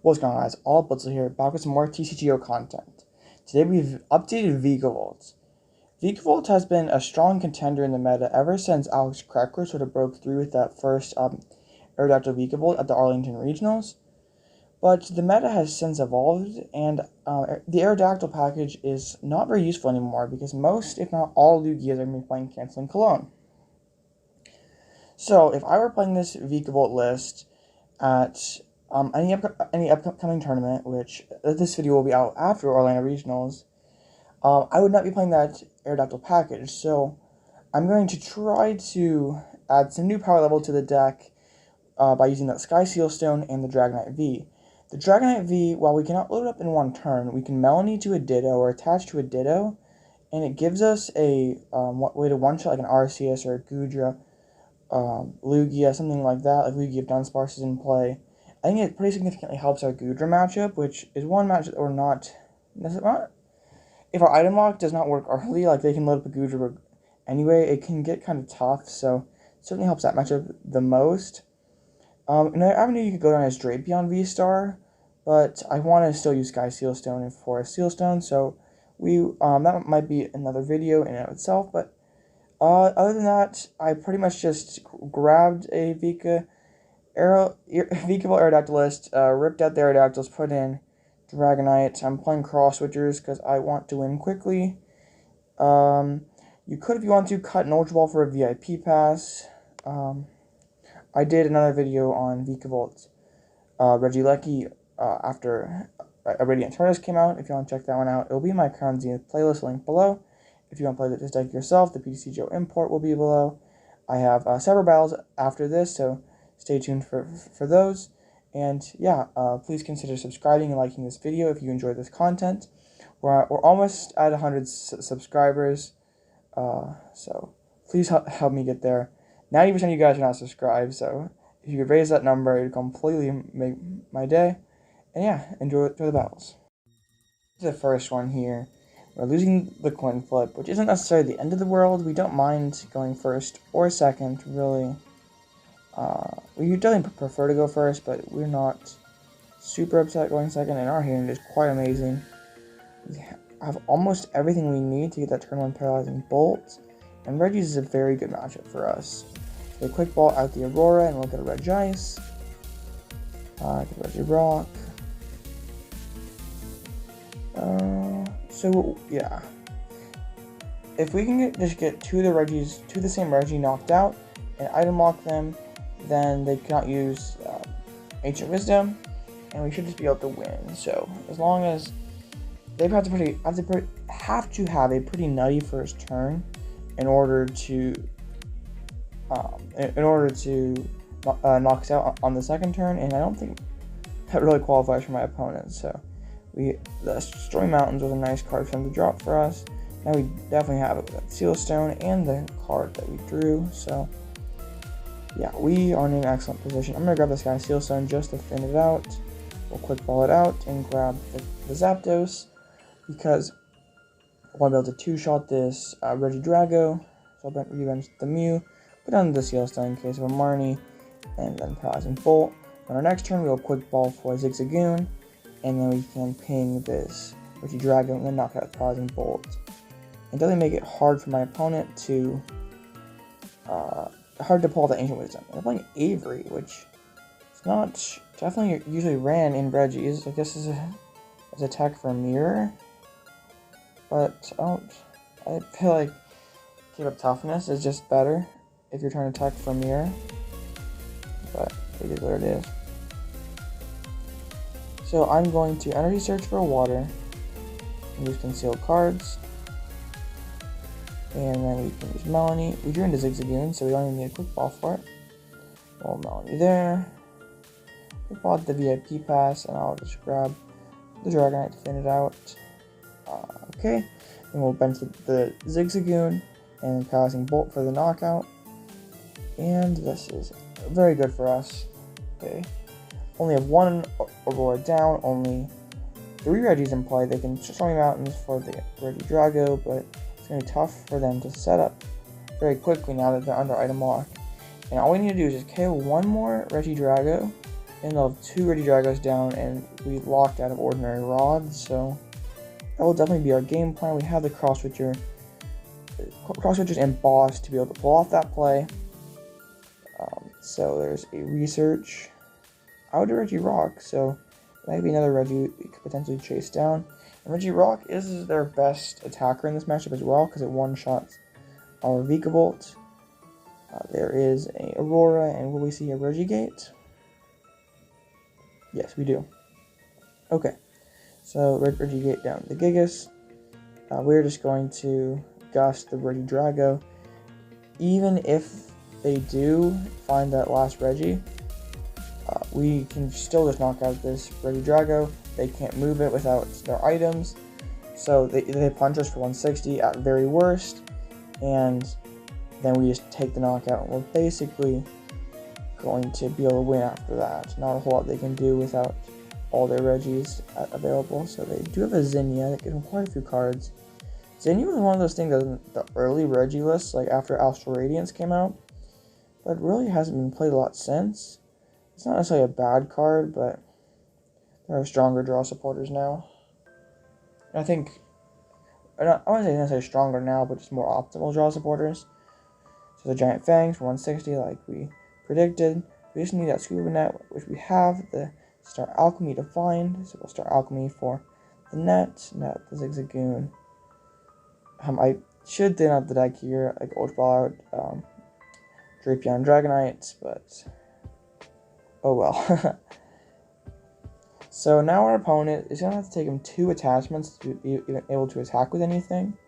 What's going on, guys? All Blitzer here, back with some more PTCGO content. Today we've updated Vikavolt. Vikavolt has been a strong contender in the meta ever since Alex Cracker sort of broke through with that first Aerodactyl Vikavolt at the Arlington Regionals. But the meta has since evolved, and the Aerodactyl package is not very useful anymore because most, if not all, Lugias are going to be playing Canceling Cologne. So if I were playing this Vikavolt list at any upcoming tournament, which this video will be out after Orlando Regionals, I would not be playing that Aerodactyl package. So I'm going to try to add some new power level to the deck by using that Sky Seal Stone and the Dragonite V. The Dragonite V, while we cannot load it up in one turn, we can Melony to a Ditto or attach to a Ditto, and it gives us a way to one-shot like an Arceus or a Goodra, Lugia, something like that, like Lugia if Dunsparce is in play. I think it pretty significantly helps our Goodra matchup, which is one matchup that we're not... If our item lock does not work early, like they can load up a Goodra anyway, it can get kind of tough, so it certainly helps that matchup the most. Another avenue you could go down is Drapion V Star, but I want to still use Sky Seal Stone and Forest Seal Stone, so that might be another video in and of itself, but other than that, I pretty much just grabbed a Vikavolt Aerodactyl list, ripped out the Aerodactyls, put in Dragonite. I'm playing Cross Switchers because I want to win quickly. You could, if you want to, cut an Ultra Ball for a VIP pass. I did another video on Vikavolt Regieleki after a Radiant Tortoise came out. If you want to check that one out, it will be in my Crown Zenith playlist link below. If you want to play this deck yourself, the PTCGO import will be below. I have several battles after this, so stay tuned for those. And yeah, please consider subscribing and liking this video if you enjoyed this content. We're almost at 100 subscribers, so please help me get there. 90% of you guys are not subscribed, so if you could raise that number, it would completely make my day. And yeah, enjoy the battles. The first one here. We're losing the coin flip, which isn't necessarily the end of the world. We don't mind going first or second, really. We definitely prefer to go first, but we're not super upset going second, and our hand is quite amazing. We have almost everything we need to get that turn 1 Paralyzing Bolt, and Reggie's is a very good matchup for us. So a quick ball out the Aurora, and we'll get a Regice. Get a Regirock. So yeah, if we can just get two of the same Reggie knocked out and item lock them, then they cannot use Ancient Wisdom, and we should just be able to win. So as long as they have to have a pretty nutty first turn in order to knock us out on the second turn, and I don't think that really qualifies for my opponent. So the Stormy Mountains was a nice card for them to drop for us. Now we definitely have that Seal Stone and the card that we drew, so yeah, we are in an excellent position. I'm going to grab this Sky Seal Stone just to thin it out. We'll quick ball it out and grab the Zapdos, because I want to be able to two-shot this Regidrago, so I'll revenge the Mew, put down the Seal Stone in case of a Marnie, and then Paralyzing Bolt. On our next turn, we'll quick ball for Zigzagoon, and then we can ping this Regidrago and then knock out the Paralyzing Bolt. It doesn't make it hard for my opponent to pull the Ancient Wisdom. They're playing Avery, which is not definitely usually ran in Reggie's. I guess as attack for a mirror, but I feel like keep up toughness is just better if you're trying to attack for a mirror. But it is what it is. So I'm going to Energy Search for a Water, and use Concealed Cards, and then we can use Melony. We drew into Zigzagoon, so we don't even need a quick ball for it. Well, Melony there. We bought the VIP pass, and I'll just grab the Dragonite to thin it out. Okay, then we'll bench the Zigzagoon and Paralyzing Bolt for the knockout. And this is very good for us. Okay. Only have one Aurora down, only 3 Reggies in play. They can Stormy Mountains for the Regidrago, but it's going to be tough for them to set up very quickly now that they're under item lock. And all we need to do is just KO one more Regidrago, And they'll have 2 Regidragos down, and we locked out of Ordinary Rod, so that will definitely be our game plan. We have the Cross Switchers and Boss to be able to pull off that play. So there's a Research. I would do Regirock, so that might be another Reggie we could potentially chase down. And Regirock is their best attacker in this matchup as well, because it one-shots our Vikavolt. There is a Aurora, and will we see a Regigate? Yes, we do. Okay, so Regigate down the Gigas. We're just going to Gust the Regidrago. Even if they do find that last Reggie, we can still just knock out this Regidrago. They can't move it without their items, so they punch us for 160 at very worst, and then we just take the knockout, and we're basically going to be able to win after that. Not a whole lot they can do without all their Reggies available. So they do have a Zinnia that gives them quite a few cards. Zinnia was one of those things that in the early Reggie lists, like after Astral Radiance came out, but really hasn't been played a lot since. It's not necessarily a bad card, but there are stronger draw supporters now. And I think, I wouldn't say necessarily stronger now, but just more optimal draw supporters. So the Giant Fangs for 160, like we predicted. We just need that Scoop Up Net, which we have the Star Alchemy to find. So we'll Star Alchemy for the net, not the Zigzagoon. I should thin out the deck here, like Ultra Ball out, Drapion Dragonite, but oh well. So now our opponent is going to have to take him 2 attachments to be able to attack with anything.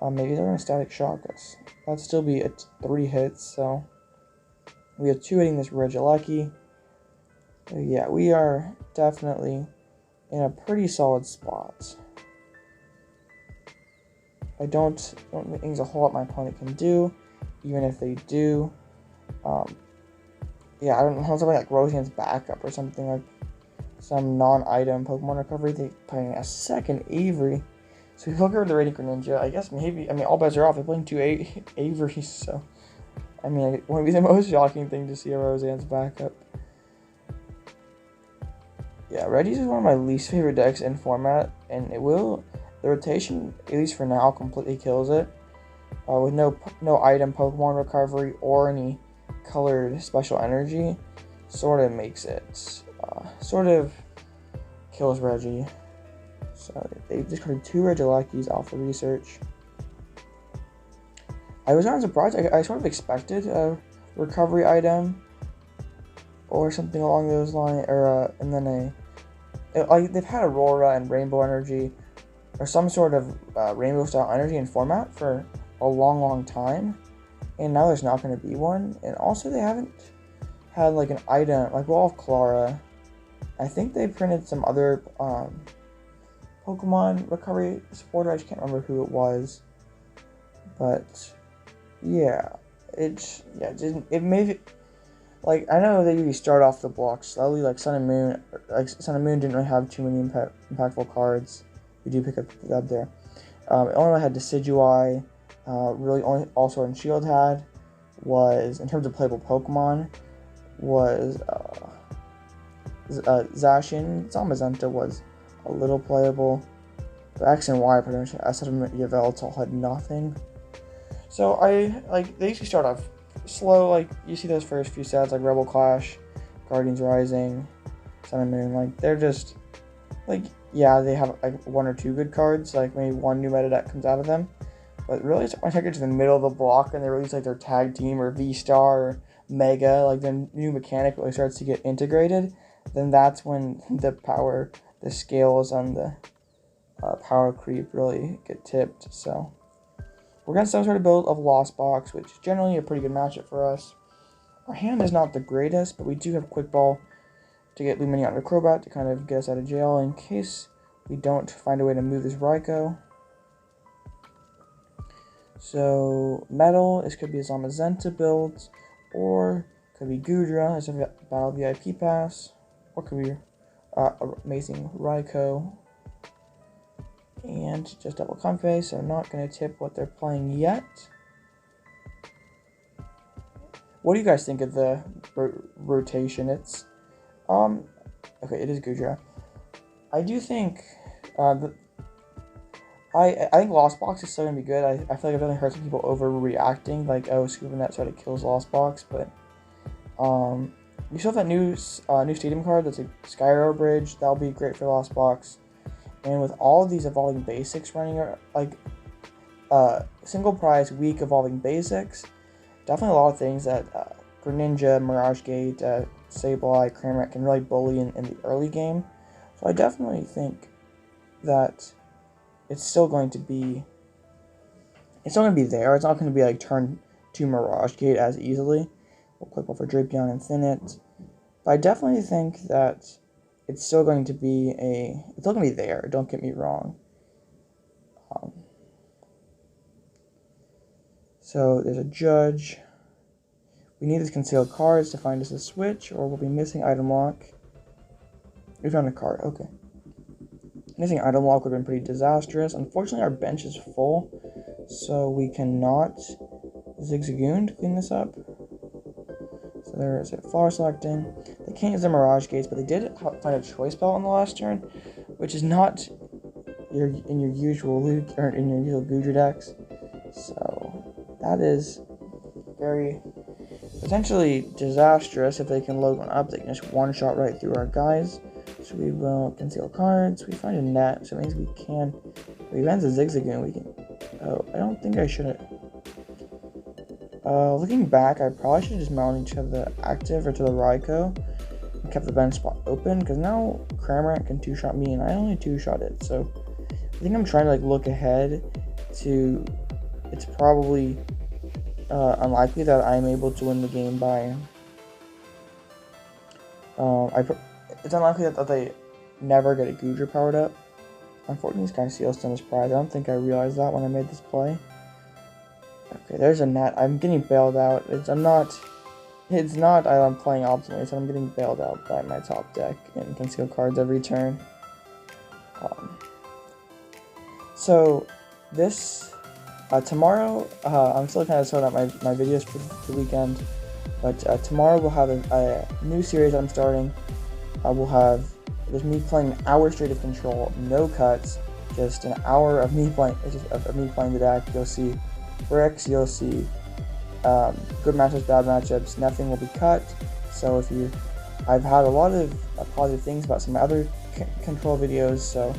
Maybe they're going to Static Shock us. That'd still be 3 hits, so we have 2 hitting this Regieleki. Yeah, we are definitely in a pretty solid spot. I don't think there's a whole lot my opponent can do, even if they do. Yeah, I don't know, something like Roseanne's backup or something, like some non-item Pokemon recovery. They're playing a second Avery. So if you look over the Radiant Greninja, I guess maybe, I mean, all bets are off. They're playing 2 Averys, so I mean, it wouldn't be the most shocking thing to see a Roseanne's backup. Yeah, Reggie's is one of my least favorite decks in format, and it will, the rotation, at least for now, completely kills it. With no item Pokemon recovery or any colored special energy, sort of makes it, sort of kills Reggie. So they discarded 2 Regielekis off the Research. I was not surprised. I sort of expected a recovery item or something along those lines, or and then like they've had Aurora and Rainbow Energy or some sort of Rainbow style energy in format for a long time, and now there's not going to be one. And also they haven't had like an item like Wall of Clara. I think they printed some other Pokemon recovery supporter. I just can't remember who it was, but yeah, it made it, like, I know they usually start off the block slowly, like Sun and Moon. Like Sun and Moon didn't really have too many impactful cards. We do pick up that there. Illinois had Decidueye. Really only also in Shield had was, in terms of playable Pokemon, was Zacian. Zamazenta was a little playable. But X and Y pretty much, aside from Yveltal, had nothing. So they usually start off slow. Like you see those first few sets, like Rebel Clash, Guardians Rising, Sun and Moon. Like they're just like, yeah, they have like 1 or 2 good cards. Like maybe 1 new meta deck comes out of them. But really, when I get to the middle of the block and they release like their Tag Team or V-Star or Mega, like the new mechanic really starts to get integrated, then that's when the scales on the power creep really get tipped. So we're going to some sort of build of Lost Box, which is generally a pretty good matchup for us. Our hand is not the greatest, but we do have Quick Ball to get Lumineon or Crobat to kind of get us out of jail in case we don't find a way to move this Raikou. So Metal, this could be a Zamazenta build, or could be Goodra as a Battle VIP Pass, or could be amazing Raikou. And just double Comfey, so not going to tip what they're playing yet. What do you guys think of the rotation? It's Okay, it is Goodra. I do think, I think Lost Box is still gonna be good. I feel like I've definitely heard some people overreacting, like, oh, Scoop Up Net sort of kills Lost Box, but, we still have that new stadium card that's a Skyro Bridge. That'll be great for Lost Box. And with all of these evolving basics running, like, single prize week evolving basics, definitely a lot of things that Greninja, Mirage Gate, Sableye, Cramorant can really bully in the early game. So I definitely think that it's still going to be there. It's not going to be like turn to Mirage Gate as easily. We'll click for Drapion and thin it. But I definitely think that it's still going to be there. Don't get me wrong. So there's a judge. We need these concealed cards to find us a switch, or we'll be missing item lock. We found a card. Okay. Missing item lock would have been pretty disastrous. Unfortunately, our bench is full, so we cannot Zigzagoon to clean this up. So there is a flower selecting. They can't use the Mirage Gates, but they did find a Choice Belt on the last turn, which is not in your usual Goodra decks. So that is very potentially disastrous. If they can load one up, they can just one-shot right through our guys. So we will conceal cards. We find a net, so it means we can. If we advance a Zigzagoon, we can. Oh, I don't think I should have. Looking back, I probably should have just mounted to the active or to the Raikou and kept the bench spot open, because now Cramorant can two-shot me and I only two-shot it. So I think I'm trying to like look ahead to. It's probably unlikely that I'm able to win the game by. It's unlikely that they never get a Goodra powered up. Unfortunately, Sky Seal Stone is prize. I don't think I realized that when I made this play. Okay, there's a net. I'm getting bailed out. I'm playing optimally, so I'm getting bailed out by my top deck and conceal cards every turn. So this tomorrow, I'm still kind of sorting out my videos for the weekend, but tomorrow we'll have a new series that I'm starting. We'll have just me playing an hour straight of control, no cuts, just an hour of me playing the deck. You'll see bricks, you'll see good matchups, bad matchups. Nothing will be cut. So I've had a lot of positive things about some of my other control videos. So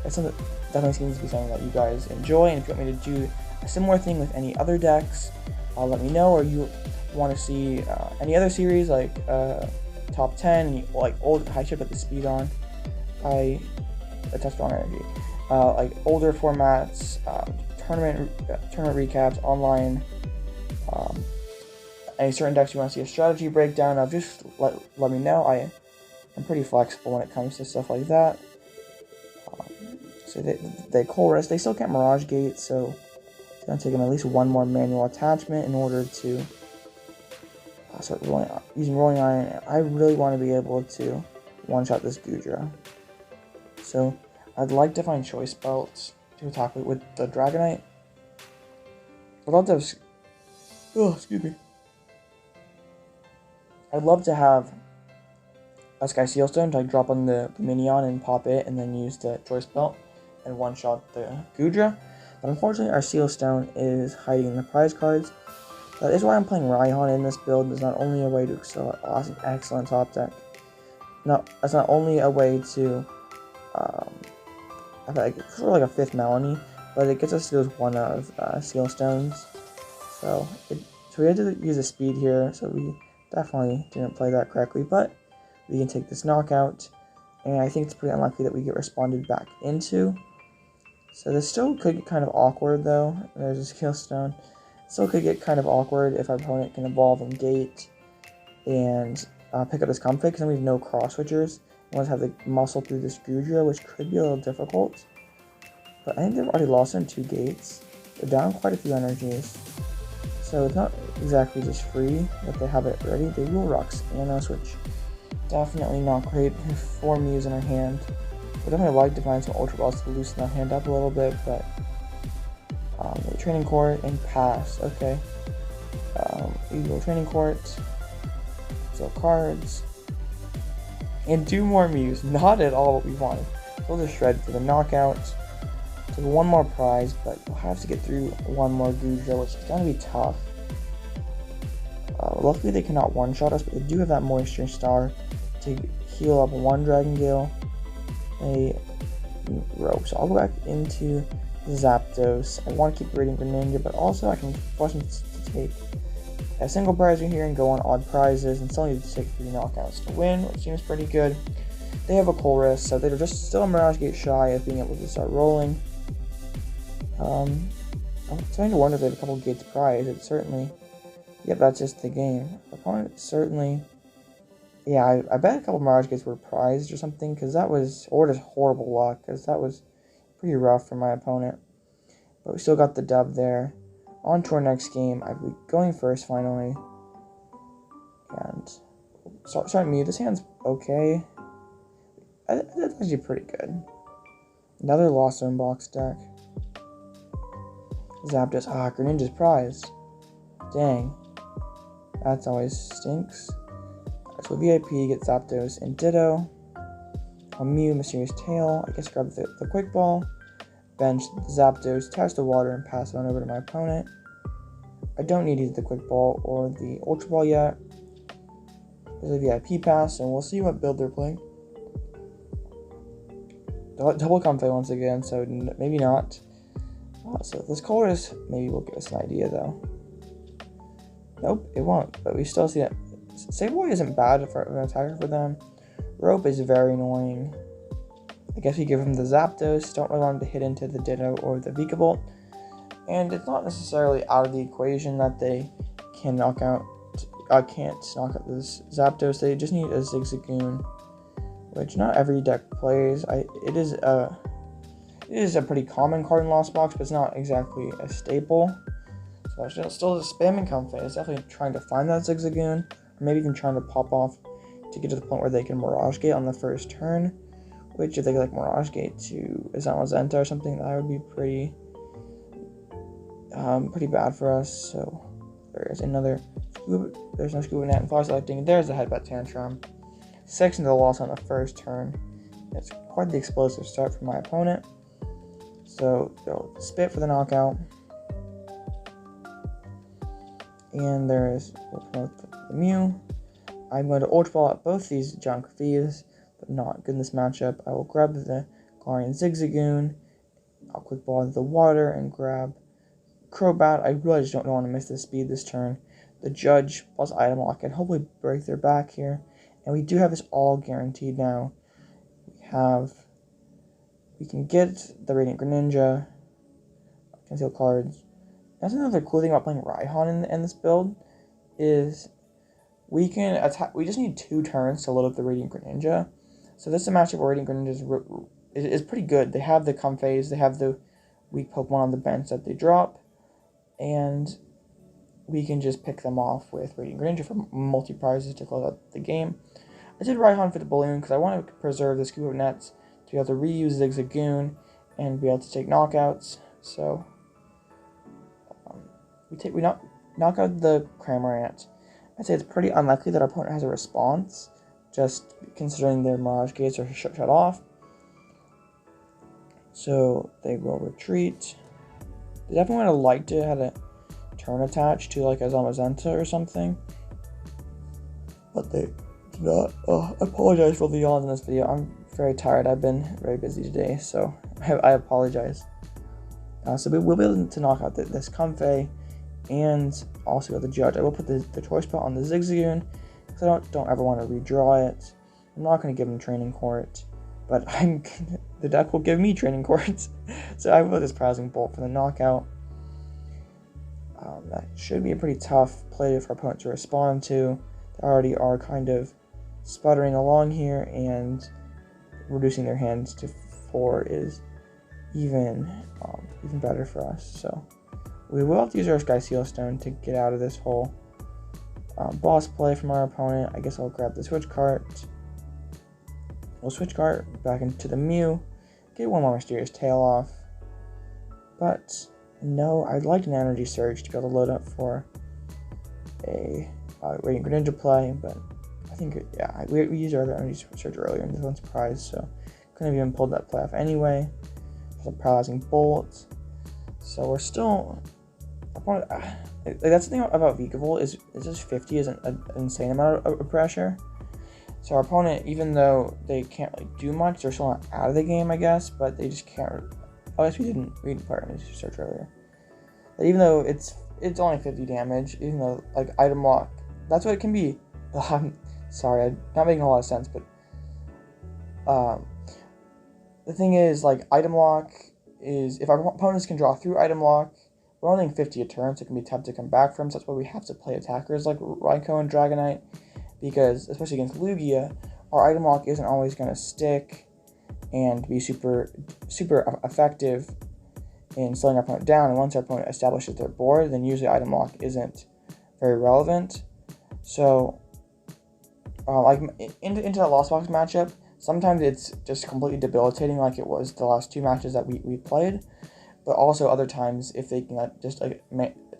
that's something that definitely seems to be something that you guys enjoy. And if you want me to do a similar thing with any other decks, let me know. Or you want to see any other series like top 10, like old high chip at the speed on. I test strong energy, like older formats, tournament recaps, online. Any certain decks you want to see a strategy breakdown of, just let me know. I'm pretty flexible when it comes to stuff like that. So they cold rest. They still can't Mirage Gate, so it's gonna take them at least one more manual attachment in order to start using Rolling Iron. I really want to be able to one-shot this Goodra. So I'd like to find Choice Belts to attack with the Dragonite. I'd love to have. Oh, excuse me. I'd love to have a Sky Seal Stone to like drop on the Lumineon and pop it, and then use the Choice Belt and one-shot the Goodra. But unfortunately, our Seal Stone is hiding in the prize cards. That is why I'm playing Raihan in this build. It's not only a way to excel at an excellent top deck. That's not only a way to, sort of like a 5th Melony, but it gets us to those one of Seal Stones. So we had to use a speed here, so we definitely didn't play that correctly, but we can take this knockout, and I think it's pretty unlikely that we get responded back into. So this still could get kind of awkward though. There's a Skill Stone. Still could get kind of awkward if our opponent can evolve and gate and pick up this Comfort, because then we have no Cross Switchers. We want to have the muscle through this Goodra, which could be a little difficult. But I think they've already lost in 2 gates. They're down quite a few energies. So it's not exactly just free that they have it ready. They will Rocks Anos, which definitely not great. We have 4 Mews in our hand. We'd definitely like to find some Ultra Balls to loosen that hand up a little bit, but Training Court and pass. Okay. We go Training Court. So cards. And 2 more Mews, not at all what we wanted. So we'll just shred for the knockout. Take 1 more prize, but we'll have to get through 1 more Goodra, which is going to be tough. Luckily they cannot one-shot us, but they do have that Moisture Star to heal up 1 Dragongale, a Rope. So I'll go back into Zapdos. I want to keep Radiant Greninja, but also I can force him to take a single prize here and go on odd prizes, and still need to take 3 knockouts to win, which seems pretty good. They have a Colress, so they're just still a Mirage Gate shy of being able to start rolling. I'm starting to wonder if they have a couple Gates prize. It's certainly, yep, that's just the game. Opponent certainly, yeah, I bet a couple Mirage Gates were prized or something, because that was, or just horrible luck, because that was pretty rough for my opponent. But we still got the dub there. On to our next game. I'll be going first finally. And sorry, Mew. This hand's okay. That's actually pretty good. Another Lost Zone box deck. Zapdos. Greninja's prize. Dang. That's always stinks. So VIP get Zapdos and Ditto. A Mew, Mysterious Tail. I guess grab the Quick Ball. Bench Zapdos, test the water, and pass it on over to my opponent. I don't need either the Quick Ball or the Ultra Ball yet. There's a VIP pass, and we'll see what build they're playing. Double Comfey once again, so maybe not. So this Colress maybe will give us an idea, though. Nope, it won't, but we still see that. Sableye isn't bad for an attacker for them. Rope is very annoying. I guess we give him the Zapdos, don't really want him to hit into the Ditto or the Vikavolt. And it's not necessarily out of the equation that they can can't knock out this Zapdos. They just need a Zigzagoon, which not every deck plays. It is a pretty common card in Lost Box, but it's not exactly a staple. So I'm still spamming Comfey. It's definitely trying to find that Zigzagoon, or maybe even trying to pop off to get to the point where they can Mirage Gate on the first turn. Which, if they could, like, Mirage Gate to Zamazenta or something, that would be pretty bad for us. So there's another there's no Scoop Up Net and Fly Selecting. There's the Headbutt Tantrum. 6 into the loss on the first turn. It's quite the explosive start for my opponent. So they'll spit for the knockout. And there's the Mew. I'm going to Ultra Ball at both these junk Vs, but not good in this matchup. I will grab the Galarian Zigzagoon. I'll Quick Ball the Water and grab Crobat. I really just don't want to miss the speed this turn. The Judge plus Item Lock can hopefully break their back here. And we do have this all guaranteed now. We can get the Radiant Greninja. Conceal cards. That's another cool thing about playing Raihan in this build is we can attack. We just need 2 turns to load up the Radiant Greninja. So this is a matchup where Radiant Greninja is pretty good. They have the Comfeys, they have the weak Pokemon on the bench that they drop, and we can just pick them off with Radiant Greninja for multi-prizes to close out the game. I did Raihan for the balloon because I want to preserve the Scoop Up Nets to be able to reuse Zigzagoon and be able to take knockouts. So we knock out the Cramorant. I'd say it's pretty unlikely that our opponent has a response, just considering their Mirage Gates are shut off. So they will retreat. They definitely would have liked to have a turn attached to like a Zamazenta or something, but they did not. I apologize for the yawns in this video. I'm very tired. I've been very busy today, so I apologize. So we'll be able to knock out this Comfey and also the Judge. I will put the Choice Belt on the Zigzagoon because I don't ever want to redraw it. I'm not going to give him Training Court, but the deck will give me Training Courts. So I will put this Browsing Bolt for the knockout. That should be a pretty tough play for our opponent to respond to. They already are kind of sputtering along here, and reducing their hands to 4 is even better for us. So we will have to use our Sky Seal Stone to get out of this whole boss play from our opponent. I guess I'll grab the Switch Cart. We'll Switch Cart back into the Mew, get 1 more Mysterious Tail off. But no, I'd like an Energy Surge to be able to load up for a Radiant Greninja play, but I think, yeah, we used our Energy Search earlier in this one surprise, so couldn't have even pulled that playoff anyway. There's a paralyzing bolt. So we're still, that's the thing about Vikavolt is just 50 is an insane amount of pressure. So our opponent, even though they can't really do much, they're still not out of the game, I guess, but they just can't. I guess we didn't play Energy Search earlier. But even though it's only 50 damage, even though like item lock, that's what it can be. Sorry, I'm not making a lot of sense, but the thing is, like, item lock is, if our opponents can draw through item lock, we're only 50 a turn, so it can be tough to come back from, so that's why we have to play attackers like Raikou and Dragonite, because, especially against Lugia, our item lock isn't always going to stick and be super effective in slowing our opponent down, and once our opponent establishes their board, then usually item lock isn't very relevant. So, like, into that Lost Box matchup, sometimes it's just completely debilitating, like it was the last 2 matches that we played. But also other times, if they can just like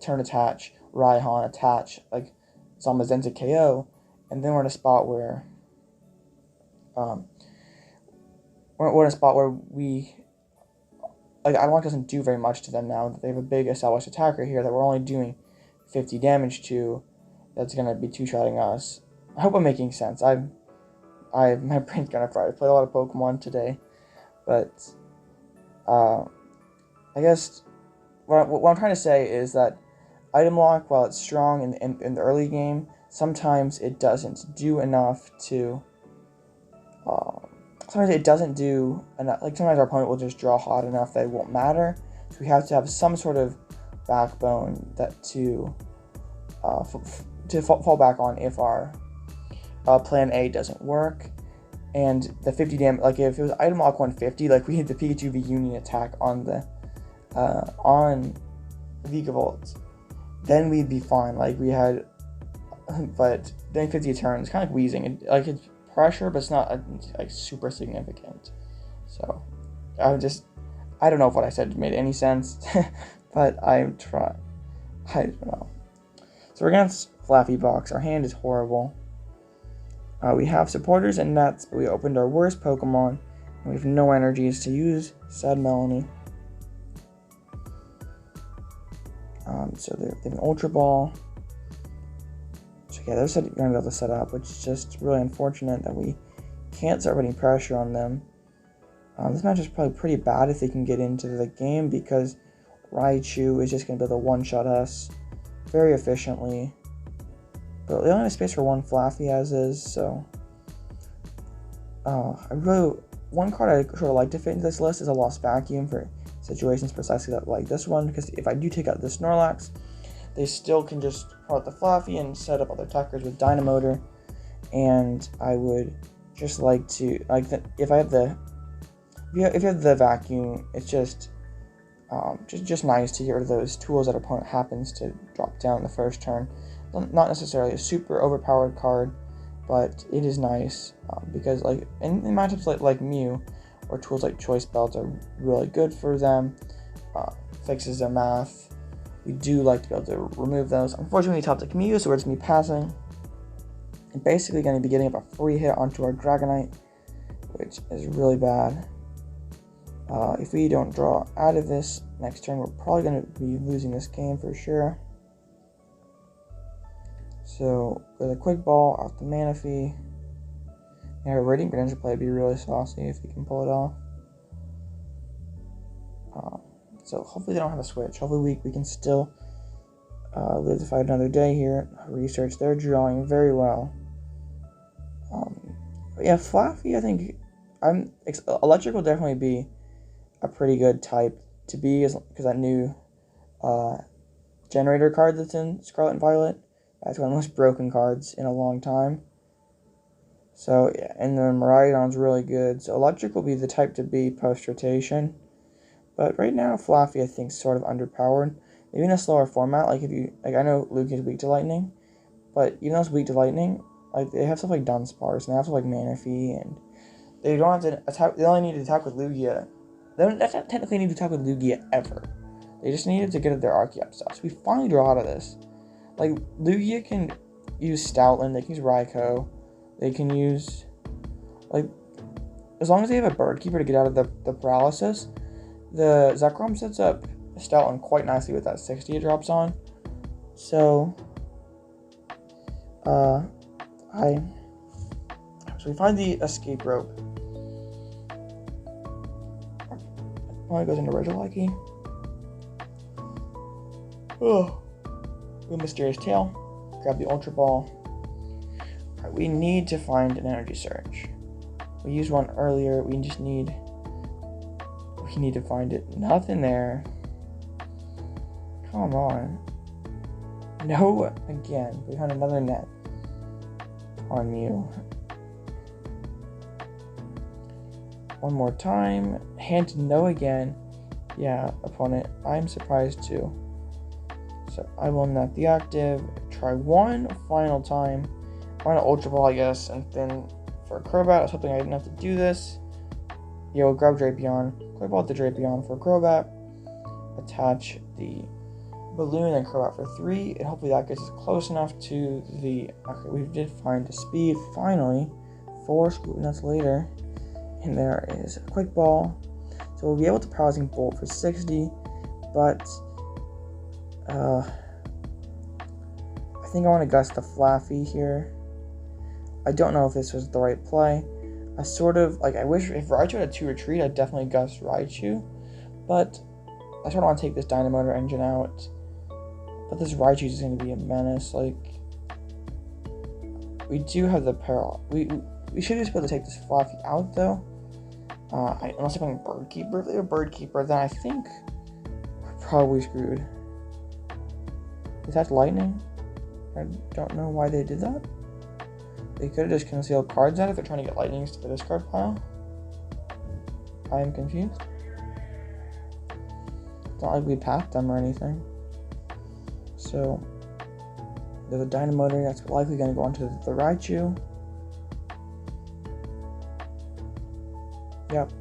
turn attach, Raihan attach, like Zamazenta KO, and then we're in a spot where we like item lock doesn't do very much to them now that they have a big established attacker here that we're only doing 50 damage to. That's gonna be two-shotting us. I hope I'm making sense. My brain's kind of fried. I played a lot of Pokemon today, but I guess what I'm trying to say is that item lock, while it's strong in the early game, sometimes it doesn't do enough to. Sometimes it doesn't do enough. Like sometimes our opponent will just draw hot enough that it won't matter. So we have to have some sort of backbone that to fall back on if our plan A doesn't work. And the 50 damage, like if it was item lock 150, like we hit the Pikachu V Union attack on the on Vikavolt, then we'd be fine. Like we had, but then 50 turns, kind of like wheezing. Like it's pressure, but it's not like super significant. So I don't know if what I said made any sense, but I don't know. So we're against Fluffy Box. Our hand is horrible. We have supporters and nets, but we opened our worst Pokemon, and we have no energies to use said Melony. So they have an Ultra Ball. So yeah, they're going to be able to set up, which is just really unfortunate that we can't start putting pressure on them. This match is probably pretty bad if they can get into the game, because Raichu is just going to be able to one-shot us very efficiently. But they only have space for one Fluffy as is, so one card I sort of like to fit into this list is a Lost Vacuum for situations precisely like this one, because if I do take out the Snorlax, they still can just pull out the Fluffy and set up other attackers with Dynamotor, and I would just like to, if you have the Vacuum, it's just nice to get rid of those tools that our opponent happens to drop down the first turn. Not necessarily a super overpowered card, but it is nice because like in matchups like Mew, where tools like Choice Belt are really good for them, fixes their math. We do like to be able to remove those. Unfortunately, top deck Mew, so we're just going to be passing. And basically going to be getting up a free hit onto our Dragonite, which is really bad. If we don't draw out of this next turn, we're probably going to be losing this game for sure. So, with a quick ball off the Manaphy. Yeah, a Radiant Greninja play would be really saucy if we can pull it off. So, hopefully they don't have a switch. Hopefully we can still live to fight another day here. Research, they're drawing very well. But yeah, Fluffy, I think Electric will definitely be a pretty good type to be, because that new generator card that's in Scarlet and Violet, that's one of the most broken cards in a long time. So yeah, and then Miraidon's really good. So Electric will be the type to be post-rotation. But right now, Fluffy I think is sort of underpowered. Maybe in a slower format, like I know Luke is weak to Lightning, but even though it's weak to Lightning, like they have stuff like Dunsparce, and they have stuff like Manaphy, and they don't have to attack. They only need to attack with Lugia. They don't technically need to attack with Lugia ever. They just needed to get at their Archeops stuff. So we finally draw out of this. Like Lugia can use Stoutland, they can use Raikou, they can use, like, as long as they have a bird keeper to get out of the paralysis, the Zekrom sets up Stoutland quite nicely with that 60 it drops on. So, so we find the escape rope. Oh, it goes into Regieleki. Oh, a mysterious tail. Grab the Ultra Ball. Alright, we need to find an energy search. We used one earlier. We need to find it. Nothing there. Come on. No, again. We found another net on Mew. One more time. Hint, no again. Yeah, opponent. I'm surprised too. So I will net the active. Try one final time. Find an Ultra Ball, I guess, and then for a Crobat, I was hoping I didn't have to do this. Yeah, we'll grab Drapion. Quick ball the Drapion for Crobat. Attach the balloon and Crobat for 3, and hopefully that gets us close enough to the. Okay, we did find the speed finally. 4 Scoop Nuts later. And there is a quick ball. So we'll be able to Paralyzing Bolt for 60, but I think I want to gust the Flaffy here. I don't know if this was the right play. I sort of, like, I wish if Raichu had a 2 retreat, I'd definitely gust Raichu, but I sort of want to take this Dynamotor engine out. But this Raichu is going to be a menace. Like, we do have the we should just be able to take this Flaffy out, though. Unless I'm playing Bird Keeper. If they have a Bird Keeper, then I think we're probably screwed. Is that Lightning? I don't know why they did that. They could have just concealed cards out if they're trying to get Lightnings to the discard pile. I am confused. It's not like we packed them or anything. So, there's a Dynamotor that's likely going to go onto the Raichu. Yep.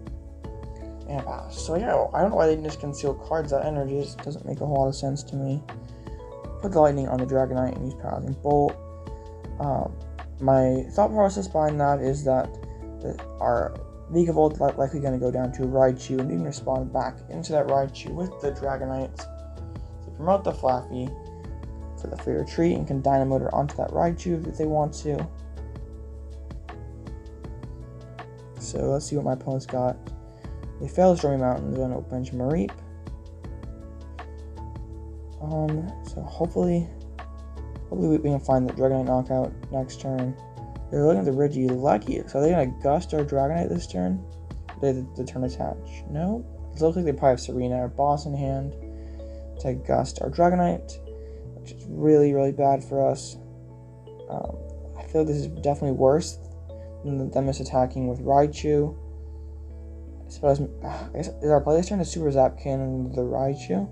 And pass. So yeah, I don't know why they didn't just conceal cards that energy. It just doesn't make a whole lot of sense to me. Put the Lightning on the Dragonite and use Paralyzing Bolt. My thought process behind that is that our Vikavolt likely going to go down to Raichu and even respond back into that Raichu with the Dragonite. So promote the Flaffy for the free retreat and can Dynamotor onto that Raichu if they want to. So let's see what my opponent's got. They failed Stormy Mountains on Open Bench Mareep. So hopefully we can find the Dragonite knockout next turn. They're looking at the Regieleki. So are they gonna gust our Dragonite this turn? They the turn attach. No. It looks like they probably have Serena or Boss in hand to gust our Dragonite, which is really, really bad for us. I feel like this is definitely worse than them attacking with Raichu. I suppose, I guess, is our play this turn to Super Zap Cannon the Raichu?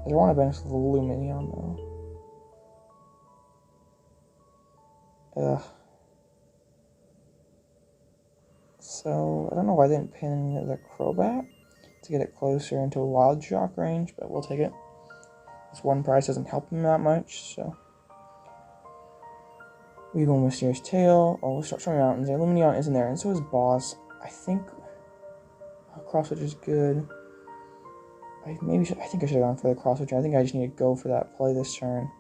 I want to bench the Lumineon though. Ugh. So, I don't know why they didn't pin the Crobat to get it closer into a Wild Shock range, but we'll take it. This one price doesn't help him that much, so. We go Mysterious Tail. Oh, we'll start showing mountains there. Lumineon isn't there, and so is Boss. I think Cross Switch is good. I think I should have gone for the Cross Switch. I think I just need to go for that play this turn.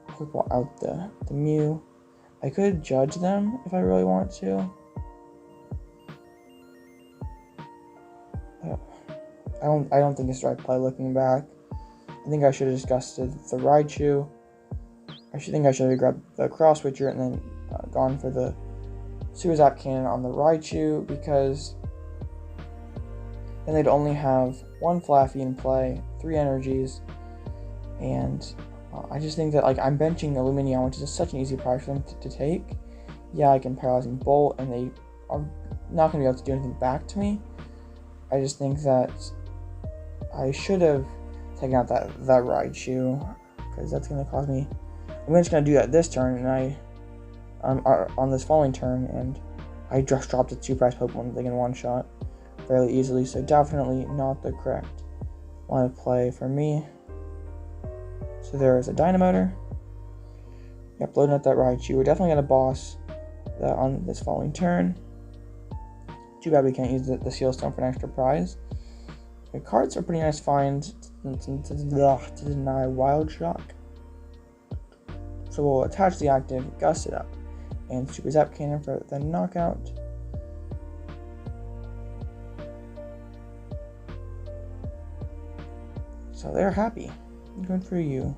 Quick ball out the Mew. I could judge them if I really want to. I don't think it's the right play looking back. I think I should have just gusted the Raichu. I think I should have grabbed the Cross Switcher and then gone for the Super Zap Cannon on the Raichu, because then they'd only have one Flaffy in play, 3 energies, and I just think that, like, I'm benching the Lumineon, which is such an easy prize for them to take. Yeah, I can Paralyzing Bolt, and they are not going to be able to do anything back to me. I just think that I should have taken out that Raichu, because that's going to cause me. I'm just going to do that this turn, and on this following turn, and I just dropped a 2-price Pokemon that they can one-shot fairly easily, so definitely not the correct line of play for me. So there is a Dynamotor. Yep, loading up that Raichu. We're definitely going to boss that on this following turn. Too bad we can't use the Seal Stone for an extra prize. The cards are pretty nice find to deny Wild Shock. So we'll attach the active, gust it up, and Super Zap Cannon for the knockout. So they're happy. Good for you.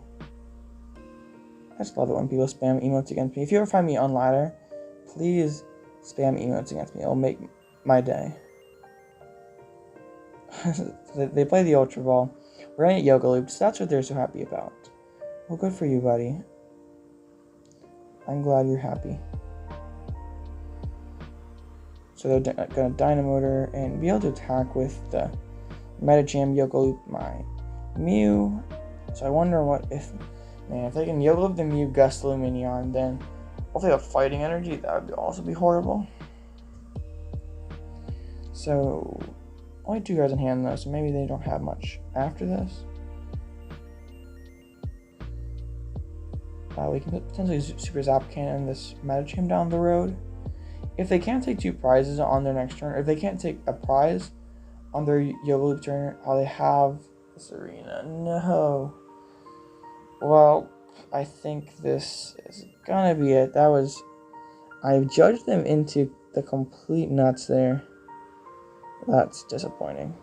I just love it when people spam emotes against me. If you ever find me on ladder, please spam emotes against me. It'll make my day. They play the Ultra Ball. We're gonna get Yoga Looped, so that's what they're so happy about. Well, good for you, buddy. I'm glad you're happy. So they're gonna Dynamotor and be able to attack with the Medicham, Yoga Loop my Mew. So I wonder what if, man, if they can Yoga Loop the Mew, Gust Lumineon, then hopefully have Fighting Energy. That would also be horrible. So only 2 cards in hand though, so maybe they don't have much after this. We can potentially Super Zap Cannon this Medicham down the road. If they can't take 2 prizes on their next turn, or if they can't take a prize on their Yoga Loop turn, they have this arena. No. Well, I think this is gonna be it. I've judged them into the complete nuts there. That's disappointing.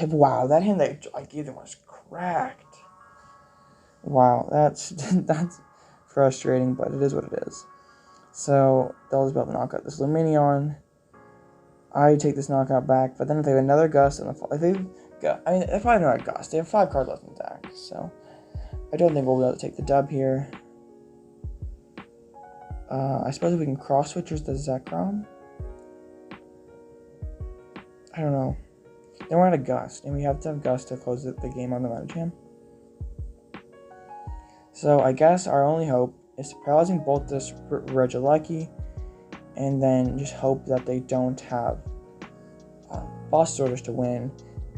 Wow, that hand that I gave them was cracked. Wow, that's frustrating, but it is what it is. So they'll just be able to knock out this Lumineon. I take this knockout back, but then if they have another Gust in the fall, they're probably not Gust. They have 5 cards left in deck, so I don't think we'll be able to take the dub here. I suppose if we can Cross Switchers the Zekrom. I don't know. Then we're at a Gust, and we have to have Gust to close the game on the Medicham. So I guess our only hope is to Paralyzing Bolt this Regieleki, and then just hope that they don't have Boss Orders to win.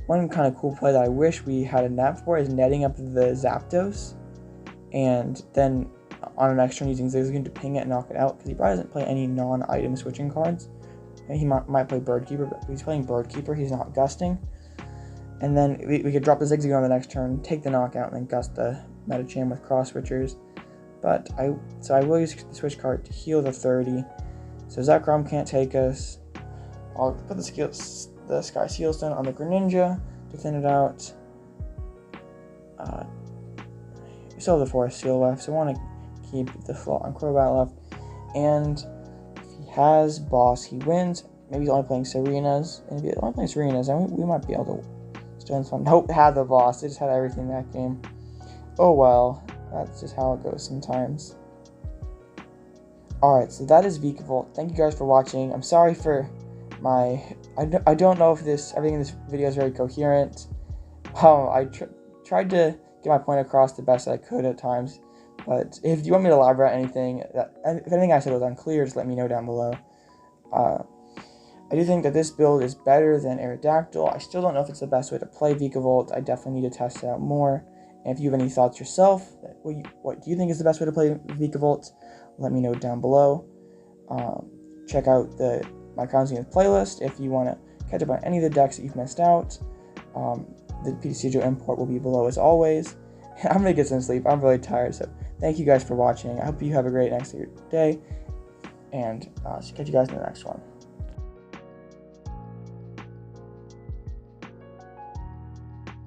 One kind of cool play that I wish we had a net for is netting up the Zapdos, and then on our next turn using Zigzagoon to ping it and knock it out, because he probably doesn't play any non-item switching cards. He might play Bird Keeper, but if he's playing Bird Keeper, he's not gusting. And then we could drop the Zigzagoon on the next turn, take the knockout, and then gust the Medicham with Cross Switchers. But I will use the Switch Cart to heal the 30. So Zekrom can't take us. I'll put the Sky Seal Stone on the Greninja to thin it out. We still have the Forest Seal left, so I want to keep the slot on Crobat left. And if he has Boss, he wins. Maybe he's only playing Serenas. And if he's only playing Serenas, then we might be able to still have fun. Nope, had the Boss. They just had everything that game. Oh well, that's just how it goes sometimes. Alright, so that is Vikavolt. Thank you guys for watching. I'm sorry for my... I don't know if everything in this video is very coherent. I tried to get my point across the best I could at times. But if you want me to elaborate anything, if anything I said was unclear, just let me know down below. I do think that this build is better than Aerodactyl. I still don't know if it's the best way to play Vikavolt. I definitely need to test it out more. And if you have any thoughts yourself, what do you think is the best way to play Vikavolt? Let me know down below. Check out my Crown Zenith playlist if you want to catch up on any of the decks that you've missed out. The PTCGO import will be below as always. I'm going to get some sleep. I'm really tired, so thank you guys for watching. I hope you have a great next day, and catch you guys in the next one.